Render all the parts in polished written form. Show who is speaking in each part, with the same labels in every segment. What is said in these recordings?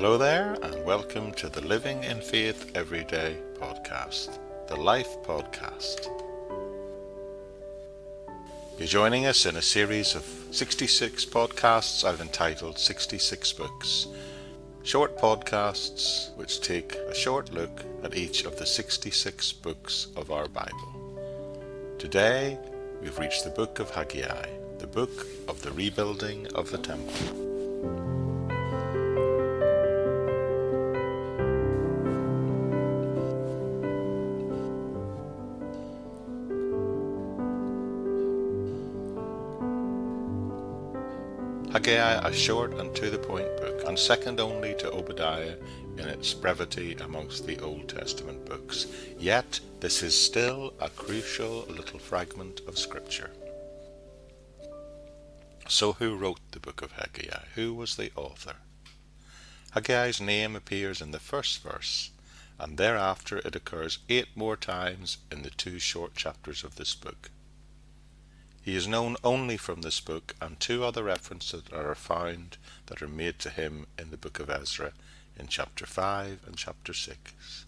Speaker 1: Hello there, and welcome to the Living in Faith Everyday podcast, the Life Podcast. You're joining us in a series of 66 podcasts I've entitled 66 Books. Short podcasts which take a short look at each of the 66 books of our Bible. Today, we've reached the book of Haggai, the book of the rebuilding of the temple. Haggai, a short and to-the-point book, and second only to Obadiah in its brevity amongst the Old Testament books. Yet, this is still a crucial little fragment of Scripture. So who wrote the book of Haggai? Who was the author? Haggai's name appears in the first verse, and thereafter it occurs 8 more times in the 2 short chapters of this book. He is known only from this book and 2 other references that are made to him in the book of Ezra in chapter 5 and chapter 6.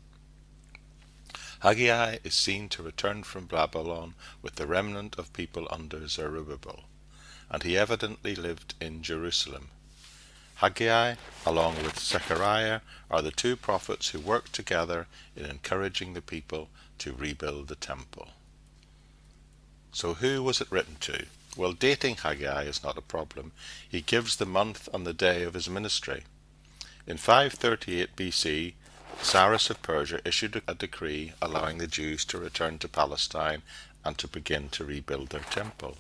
Speaker 1: Haggai is seen to return from Babylon with the remnant of people under Zerubbabel, and he evidently lived in Jerusalem. Haggai, along with Zechariah, are the 2 prophets who worked together in encouraging the people to rebuild the temple. So who was it written to? Well, dating Haggai is not a problem. He gives the month and the day of his ministry. In 538 BC, Cyrus of Persia issued a decree allowing the Jews to return to Palestine and to begin to rebuild their temple.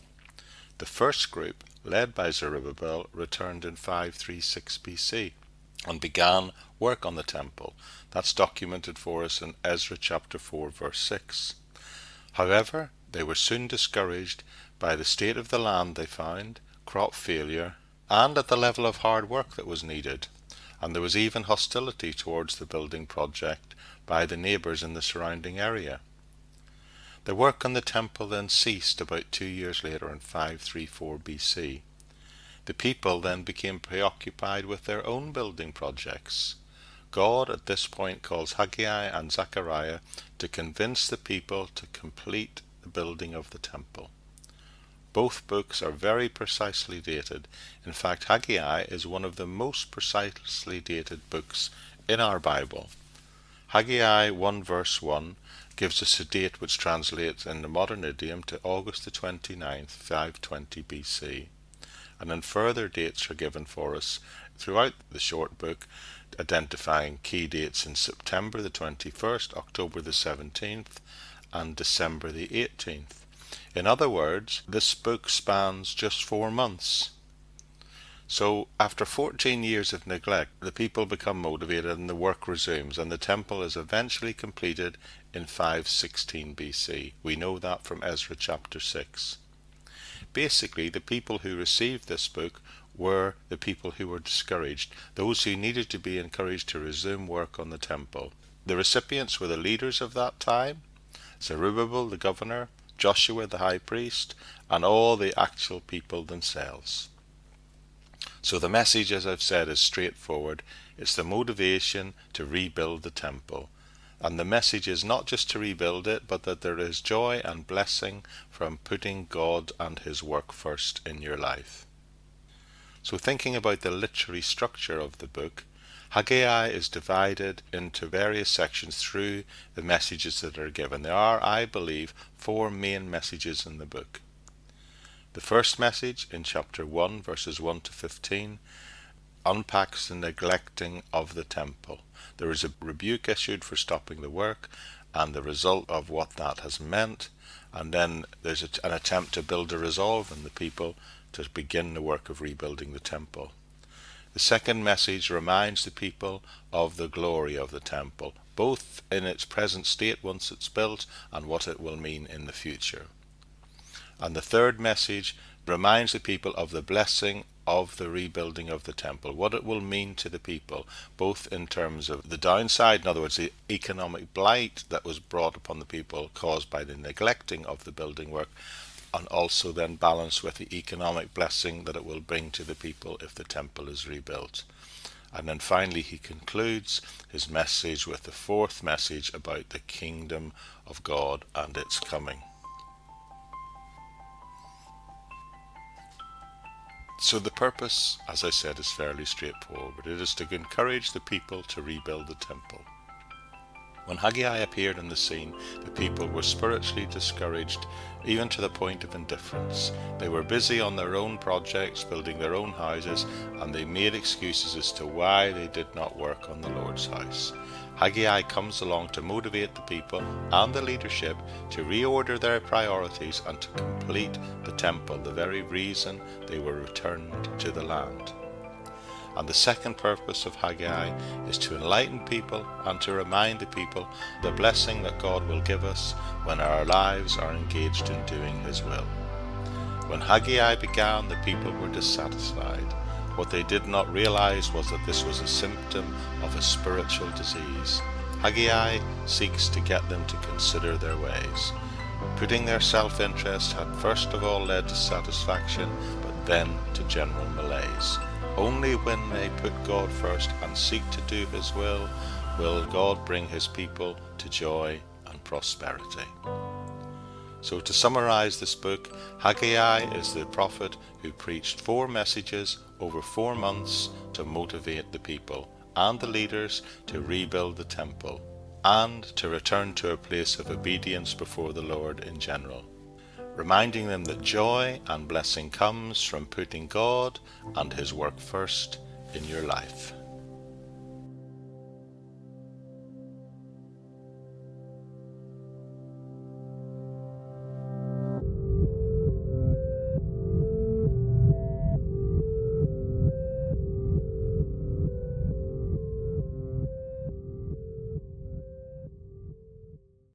Speaker 1: The first group, led by Zerubbabel, returned in 536 BC and began work on the temple. That's documented for us in Ezra chapter 4 verse 6. However, they were soon discouraged by the state of the land they found, crop failure, and at the level of hard work that was needed, and there was even hostility towards the building project by the neighbours in the surrounding area. The work on the temple then ceased about 2 years later in 534 BC. The people then became preoccupied with their own building projects. God at this point calls Haggai and Zechariah to convince the people to complete the building of the temple. Both books are very precisely dated. In fact, Haggai is one of the most precisely dated books in our Bible. Haggai 1 verse 1 gives us a date which translates in the modern idiom to August the 29th, 520 BC. And then further dates are given for us throughout the short book, identifying key dates in September the 21st, October the 17th, and December the 18th. In other words, this book spans just 4 months. So after 14 years of neglect, the people become motivated and the work resumes, and the temple is eventually completed in 516 BC. We know that from Ezra chapter 6. Basically, the people who received this book were the people who were discouraged, those who needed to be encouraged to resume work on the temple. The recipients were the leaders of that time, Zerubbabel the governor, Joshua the high priest, and all the actual people themselves. So the message, as I've said, is straightforward. It's the motivation to rebuild the temple. And the message is not just to rebuild it, but that there is joy and blessing from putting God and his work first in your life. So thinking about the literary structure of the book, Haggai is divided into various sections through the messages that are given. There are, I believe, 4 main messages in the book. The first message in chapter 1, verses 1 to 15, unpacks the neglecting of the temple. There is a rebuke issued for stopping the work and the result of what that has meant, and then there's an attempt to build a resolve in the people to begin the work of rebuilding the temple. The second message reminds the people of the glory of the temple, both in its present state once it's built and what it will mean in the future. And the third message reminds the people of the blessing of the rebuilding of the temple, what it will mean to the people, both in terms of the downside, in other words, the economic blight that was brought upon the people caused by the neglecting of the building work, and also then balanced with the economic blessing that it will bring to the people if the temple is rebuilt. And then finally he concludes his message with the fourth message about the kingdom of God and its coming. So the purpose, as I said, is fairly straightforward. It is to encourage the people to rebuild the temple. When Haggai appeared on the scene, the people were spiritually discouraged, even to the point of indifference. They were busy on their own projects, building their own houses, and they made excuses as to why they did not work on the Lord's house. Haggai comes along to motivate the people and the leadership to reorder their priorities and to complete the temple, the very reason they were returned to the land. And the second purpose of Haggai is to enlighten people and to remind the people the blessing that God will give us when our lives are engaged in doing His will. When Haggai began, the people were dissatisfied. What they did not realize was that this was a symptom of a spiritual disease. Haggai seeks to get them to consider their ways. Putting their self-interest had first of all led to satisfaction, but then to general malaise. Only when they put God first and seek to do His will God bring His people to joy and prosperity. So to summarize this book, Haggai is the prophet who preached 4 messages over 4 months to motivate the people and the leaders to rebuild the temple and to return to a place of obedience before the Lord in general, reminding them that joy and blessing comes from putting God and His work first in your life.